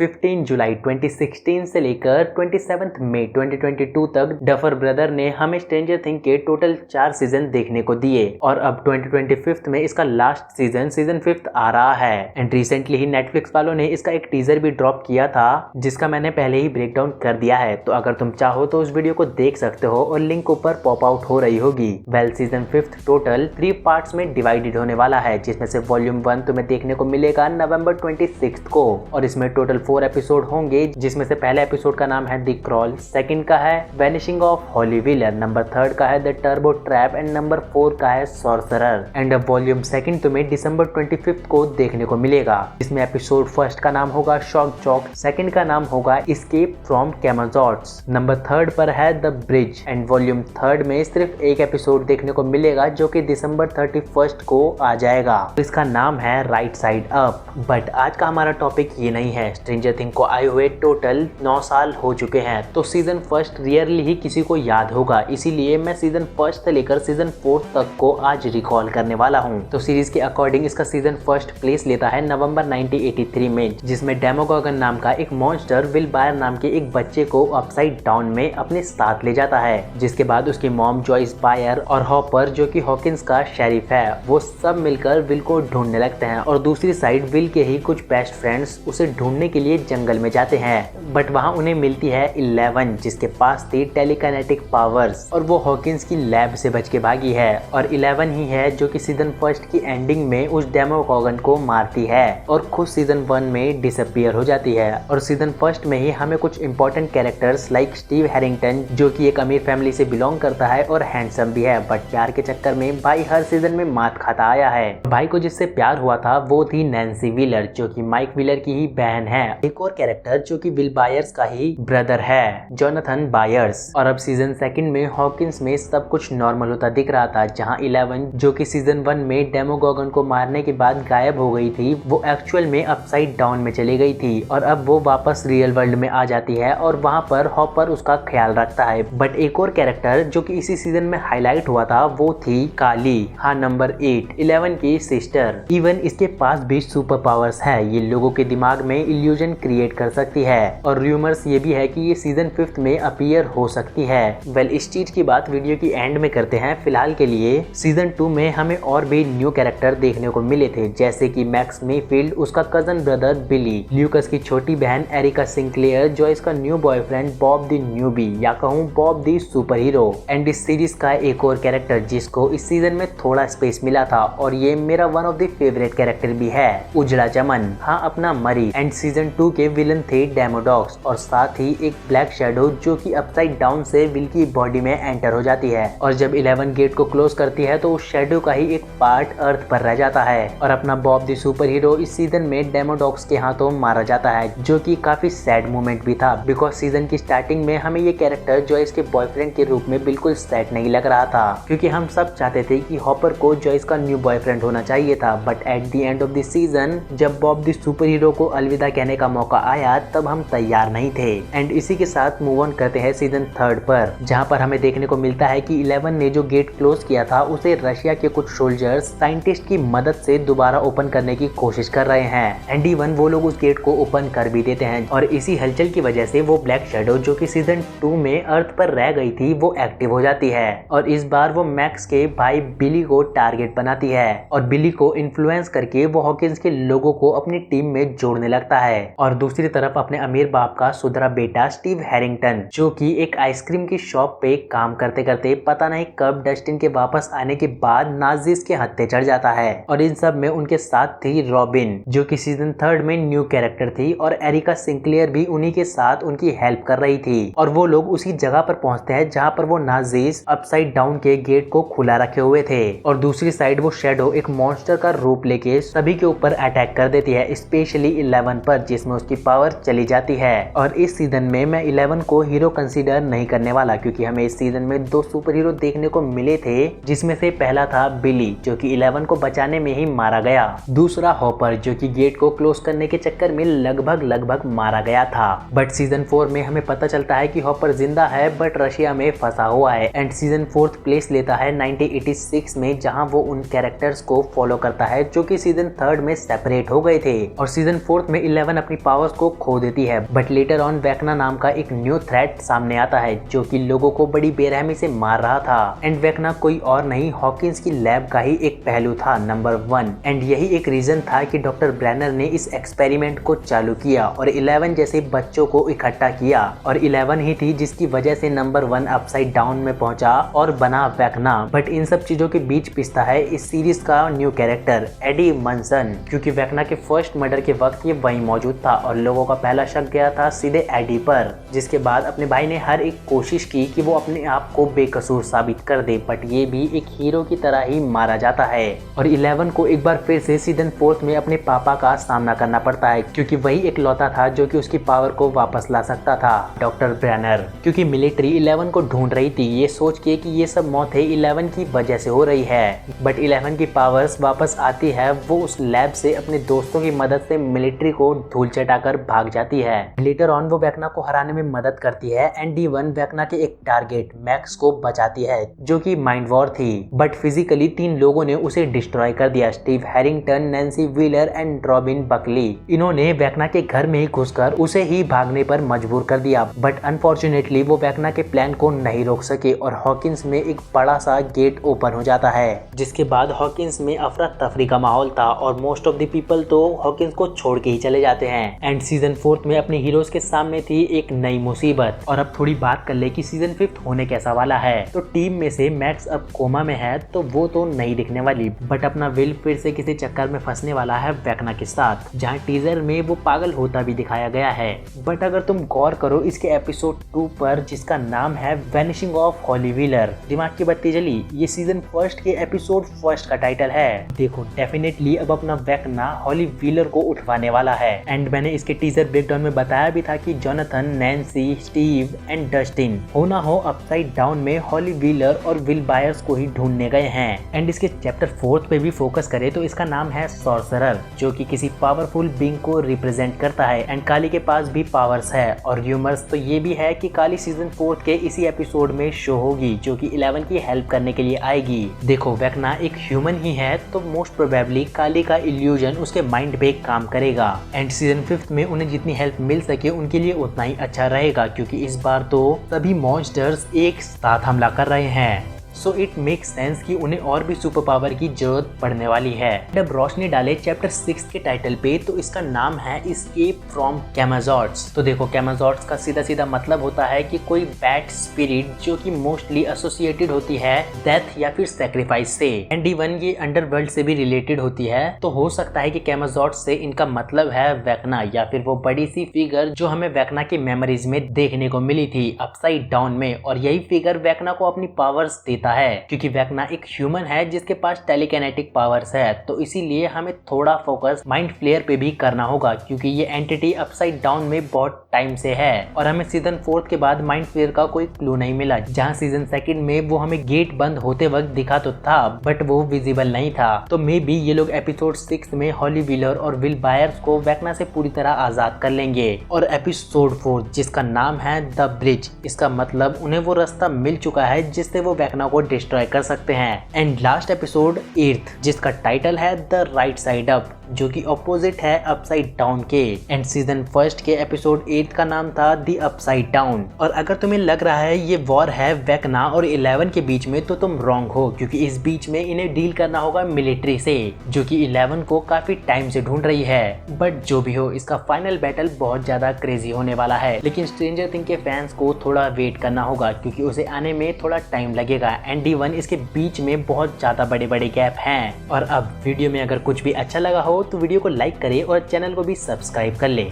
15 जुलाई 2016 से लेकर 27 मई 2022 तक डफर ब्रदर ने हमें स्ट्रेंजर थिंग के टोटल 4 सीजन देखने को दिए और अब 2025 में इसका लास्ट सीजन 5th आ रहा है। एंड रिसेंटली ही नेटफ्लिक्स वालों ने इसका एक टीजर भी ड्रॉप किया था जिसका मैंने पहले ही ब्रेक डाउन कर दिया है, तो अगर तुम चाहो तो उस वीडियो को देख सकते हो और लिंक ऊपर पॉप आउट हो रही होगी। Well season 5th total 3 parts में डिवाइडेड होने वाला है, जिसमें से वॉल्यूम 1 तुम्हें देखने को मिलेगा नवंबर 26 को और इसमें टोटल 4 एपिसोड होंगे, जिसमें से पहले एपिसोड का नाम है द क्रॉल, सेकंड का है vanishing of Holly Wheeler, number 3 का है the turbo trap and number 4 का है सॉर्सरर। एंड वॉल्यूम 2 तुम्हें दिसंबर 25 को देखने को मिलेगा। इसमें एपिसोड 1 का नाम होगा शॉक चॉक, सेकंड का नाम होगा एस्केप फ्रॉम कैमाजॉट्स, नंबर 3 पर है द ब्रिज। एंड वॉल्यूम 3 में सिर्फ एक एपिसोड देखने को मिलेगा जो कि दिसंबर 31 को आ जाएगा। इसका नाम है राइट साइड अप। बट आज का हमारा टॉपिक ये नहीं है। स्ट्रेंजर थिंग को आए हुए टोटल 9 साल हो चुके हैं, तो सीजन 1 रियरली ही किसी को याद होगा, इसीलिए मैं सीजन 1 से लेकर सीजन 4 तक को आज रिकॉल करने वाला हूँ। तो सीरीज के अकॉर्डिंग इसका सीजन 1 प्लेस लेता है नवंबर 1983 में, जिसमें डेमोगॉगन नाम का एक मॉन्स्टर विल बायर नाम के एक बच्चे को अपसाइड डाउन में अपने साथ ले जाता है, जिसके बाद उसकी मॉम जॉइस बायर और हॉपर जो कि हॉकिंस का शेरिफ है, वो सब मिलकर विल को ढूंढने लगते हैं और दूसरी साइड विल के ही कुछ बेस्ट फ्रेंड्स उसे ढूंढने के लिए जंगल में जाते हैं। बट वहां उन्हें मिलती है 11 जिसके पास थी टेलीकाइनेटिक पावर्स और वो हॉकिंस की लैब से बच के भागी है और 11 ही है जो कि सीजन 1 की एंडिंग में उस डेमोगॉगन को मारती है और खुद सीजन 1 में डिसअपीयर हो जाती है। और सीजन 1 में ही हमें कुछ important characters like Steve Harrington जो कि एक अमीर फैमिली से बिलोंग करता है और हैंडसम भी है, बट प्यार के चक्कर में भाई हर सीजन में मात खाता आया है। भाई को जिससे प्यार हुआ था वो थी नैन्सी व्हीलर जो कि माइक व्हीलर की ही बहन है। एक और कैरेक्टर जो कि विल बायर्स का ही ब्रदर है, जोनाथन बायर्स। और अब सीजन 2 में हॉकिंस में सब कुछ नॉर्मल होता दिख रहा था, जहां 11 जो कि सीजन 1 में डेमोगॉगन को मारने के बाद गायब हो गई थी, वो एक्चुअल में अपसाइड डाउन में चली गई थी और अब वो वापस रियल वर्ल्ड में आ जाती है और वहां पर हॉपर उसका ख्याल रखता है। बट एक और कैरेक्टर जो कि इसी सीजन में हाईलाइट हुआ था वो थी काली, हाँ नंबर 8, 11 की सिस्टर। इवन इसके पास भी सुपर पावर्स है, ये लोगों के दिमाग में इल्यूजन क्रिएट कर सकती है और रूमर्स ये भी है कि ये सीजन 5 में अपीयर हो सकती है। वेल इस चीज की बात वीडियो की एंड में करते हैं। फिलहाल के लिए सीजन 2 में हमें और भी न्यू कैरेक्टर देखने को मिले थे, जैसे कि मैक्स मेफील्ड, उसका कजन ब्रदर बिली, ल्यूकस की छोटी बहन एरिका सिंक्लेयर, जो इसका new boyfriend Bob the newbie या कहूँ Bob the super hero. And इस सीरीज का एक और कैरेक्टर जिसको इस सीजन में थोड़ा स्पेस मिला था और ये मेरा one of the favourite character भी है, उजड़ा चमन, हाँ अपना मरी। एंड सीजन 2 के विलन थे डेमोडॉग्स और साथ ही एक ब्लैक शैडो जो कि अपसाइड डाउन से विल की बॉडी में एंटर हो जाती है और जब 11 गेट को क्लोज करती है तो उस शैडो का ही एक पार्ट अर्थ पर रह जाता है। और अपना बॉब द सुपर हीरो इस सीजन में डेमोडॉग्स के हाथों मारा जाता है, जो कि काफी सैड मोमेंट भी था, बिकॉज सीजन की स्टार्टिंग में हमें ये कैरेक्टर जॉयस के बॉयफ्रेंड के रूप में बिल्कुल सेट नहीं लग रहा था, क्योंकि हम सब चाहते थे कि हॉपर को जॉयस का न्यू बॉयफ्रेंड होना चाहिए था। But at the end of the season जब बॉब द सुपर हीरो को अलविदा कहने का मौका आया तब हम तैयार नहीं थे। एंड इसी के साथ मूव ऑन करते हैं सीजन 3 पर, जहां पर हमें देखने को मिलता है कि 11 ने जो गेट क्लोज किया था उसे रशिया के कुछ सोल्जर्स साइंटिस्ट की मदद से दोबारा ओपन करने की कोशिश कर रहे हैं। एंड इवन वो लोग उस गेट को ओपन कर भी देते हैं और इसी हलचल की वजह से वो ब्लैक शैडो जो कि सीजन 2 में अर्थ पर रह गई थी वो एक्टिव हो जाती है और इस बार वो मैक्स के भाई बिली को टारगेट बनाती है और बिली को इन्फ्लुएंस करके वो हॉकिंस के लोगों को अपनी टीम में जोड़ने लगता है। और दूसरी तरफ अपने अमीर बाप का सुधरा बेटा स्टीव हैरिंगटन जो कि एक आइसक्रीम की शॉप पे काम करते करते पता नहीं कब डस्टिन के वापस आने के बाद नाजीज के हत्थे चढ़ जाता है। और इन सब में उनके साथ थी रॉबिन जो कि सीजन 3 में न्यू कैरेक्टर थी और एरिका सिंक्लेयर भी उन्हीं के साथ उनकी हेल्प कर रही थी और वो लोग उसी जगह पर पहुंचते हैं जहां पर वो नाजीज अपसाइड डाउन के गेट को खुला रखे हुए थे। और दूसरी साइड वो शैडो एक मॉन्स्टर का रूप लेके सभी के ऊपर अटैक कर देती है, स्पेशली 11 पर, जिसमें उसकी पावर चली जाती है। और इस सीजन में मैं 11 को हीरो कंसीडर नहीं करने वाला, क्योंकि हमें इस सीजन में 2 सुपर हीरो देखने को मिले थे, जिसमें से पहला था बिली जो कि 11 को बचाने में ही मारा गया, दूसरा हॉपर जो कि गेट को क्लोज करने के चक्कर में लगभग मारा गया था। बट सीजन 4 में हमें पता चलता है कि हॉपर जिंदा है बट रशिया में फंसा हुआ है। एंड सीजन 4th प्लेस लेता है 1986 में, जहां वो उन कैरेक्टर्स को फॉलो करता है जो कि सीजन 3 में सेपरेट हो गए थे। और सीजन 4th में 11 अपनी पावर्स को खो देती है। बट लेटर ऑन वेक्ना नाम का एक न्यू थ्रेट सामने आता है जो कि लोगों को बड़ी बेरहमी से मार रहा था। एंड वेक्ना कोई और नहीं, हॉकिंस की लैब का ही एक पहलू था, नंबर 1। एंड यही एक रीजन था कि डॉक्टर ब्रैनर ने इस एक्सपेरिमेंट को चालू किया और 11 जैसे बच्चों को इकट्ठा किया, और 11 ही थी जिसकी वजह से नंबर 1 अपसाइड डाउन में पहुंचा और बना वेक्ना। बट इन सब चीजों के बीच पिसता है इस सीरीज का न्यू कैरेक्टर एडी मंसन, क्योंकि वेक्ना के फर्स्ट मर्डर के वक्त ये वहीं मौजूद था और लोगों का पहला शक गया था सीधे एडी पर। जिसके बाद अपने भाई ने हर एक कोशिश की कि वो अपने आप को बेकसूर साबित कर दे, बट ये भी एक हीरो की तरह ही मारा जाता है। और 11 को एक बार फिर से सीजन 4 में अपने पापा का सामना करना पड़ता है, क्योंकि वही इकलौता था जो कि उसकी पावर को वापस ला सकता था, डॉक्टर ब्रैनर। क्योंकि मिलिट्री 11 को ढूंढ रही थी ये सोच के कि ये सब मौतें 11 की वजह से हो रही है, बट 11 की पावर्स वापस आती है। वो उस लैब से अपने दोस्तों की मदद से मिलिट्री को धूल चटाकर भाग जाती है। लेटर ऑन वो वेक्ना को हराने में मदद करती है एंड D1 वेक्ना के एक टारगेट मैक्स को बचाती है जो कि माइंड वॉर थी, बट फिजिकली 3 लोगों ने उसे डिस्ट्रॉय कर दिया, Steve Harrington, Nancy Wheeler and Robin Buckley. इन्होंने वेक्ना के घर में ही घुसकर उसे ही भागने पर मजबूर कर दिया, बट अनफॉर्चुनेटली वो वेक्ना के प्लान को नहीं रोक सके और हॉकिंस में एक बड़ा सा गेट ओपन हो जाता है, जिसके बाद हॉकिंस में अफरा तफरी का माहौल था और मोस्ट ऑफ द पीपल तो हॉकिंस को छोड़ के ही चले जाते हैं। एंड सीजन 4 में अपने हीरोज के सामने थी एक नई मुसीबत। और अब थोड़ी बात कर ले कि सीजन 5 होने कैसा वाला है, तो टीम में से मैक्स अब कोमा में है तो वो तो नहीं दिखने वाली, बट अपना विल फिर से किसी चक्कर में फंसने वाला है वेक्ना के साथ, जहाँ टीजर में वो पागल होता भी दिखाया गया है। बट अगर तुम गौर करो इसके एपिसोड 2 पर जिसका नाम है वैनिशिंग ऑफ हॉली व्हीलर, दिमाग की बत्ती जली, ये सीजन 1 के एपिसोड 1 का टाइटल है। देखो डेफिनेटली अब अपना वेक्ना हॉली व्हीलर को उठवाने वाला है। एंड मैंने इसके टीजर ब्रेकडाउन में बताया भी था कि Jonathan, Nancy, Steve and Dustin हो ना हो अपसाइड डाउन में हॉली व्हीलर और विल बायर्स को ही ढूंढने गए हैं। एंड इसके चैप्टर 4 पे भी फोकस करें तो इसका नाम है सॉर्सरर, जो कि किसी पावरफुल बीइंग को रिप्रेजेंट करता है। एंड काली के पास भी पावर्स है और र्यूमर्स तो ये भी है कि काली सीजन 4 के इसी एपिसोड में शो होगी, जो कि 11 की हेल्प करने के लिए आएगी। देखो वेक्ना एक ह्यूमन ही है तो मोस्ट प्रोबेबली काली का इल्यूजन उसके माइंड पे काम करेगा। एंड सीजन 5 में उन्हें जितनी हेल्प मिल सके उनके लिए उतना ही अच्छा रहेगा, क्योंकि इस बार तो सभी मॉन्स्टर्स एक साथ हमला कर रहे हैं। सो इट मेक सेंस कि उन्हें और भी सुपर पावर की जरूरत पड़ने वाली है। जब रोशनी डाले चैप्टर 6 के टाइटल पे तो इसका नाम है एस्केप फ्रॉम कैमाजॉर्ड्स। तो देखो कैमाजॉर्ड्स का सीधा सीधा मतलब होता है कि कोई बैड स्पिरिट जो कि मोस्टली एसोसिएटेड होती है डेथ या फिर सैक्रिफाइस से। एंड इवन ये अंडरवर्ल्ड से भी रिलेटेड होती है, तो हो सकता है कि कैमाजॉर्ड्स से इनका मतलब है वेक्ना या फिर वो बड़ी सी फिगर जो हमें वेक्ना की मेमोरीज में देखने को मिली थी अपसाइड डाउन में, और यही फिगर वेक्ना को अपनी पावर्स देता है, क्योंकि वेक्ना एक ह्यूमन है जिसके पास टेलीकिनेटिक पावर्स है। तो इसीलिए हमें थोड़ा फोकस माइंड फ्लेयर पे भी करना होगा, क्योंकि ये एंटिटी अपसाइड डाउन में बहुत टाइम से है और हमें सीजन 4 के बाद माइंड फ्लेयर का कोई क्लू नहीं मिला, जहां सीजन 2 में वो हमें गेट बंद होते वक्त दिखा तो था बट वो विजिबल नहीं था। तो मे बी ये लोग एपिसोड 6 में हॉली व्हीलर और विल बायर्स को वेक्ना से पूरी तरह आजाद कर लेंगे। और एपिसोड 4 जिसका नाम है द ब्रिज, इसका मतलब उन्हें वो रास्ता मिल चुका है जिससे वो वेक्ना को डिस्ट्रॉय कर सकते हैं। एंड लास्ट एपिसोड 8 जिसका टाइटल है द राइट साइड अप, जो कि अपोजिट है अपसाइड डाउन के। एंड सीजन 1 के एपिसोड 8 का नाम था द अपसाइड डाउन। और अगर तुम्हें लग रहा है ये वॉर है वेक्ना और 11 के बीच में तो तुम रॉन्ग हो, क्योंकि इस बीच में इन्हें डील करना होगा मिलिट्री से, जो कि 11 को काफी टाइम से ढूंढ रही है। बट जो भी हो इसका फाइनल बैटल बहुत ज्यादा क्रेजी होने वाला है, लेकिन स्ट्रेंजर थिंग्स के फैंस को थोड़ा वेट करना होगा क्योंकि उसे आने में थोड़ा टाइम लगेगा। एंड D1 इसके बीच में बहुत ज्यादा बड़े बड़े गैप हैं। और अब वीडियो में अगर कुछ भी अच्छा लगा हो तो वीडियो को लाइक करें और चैनल को भी सब्सक्राइब कर ले।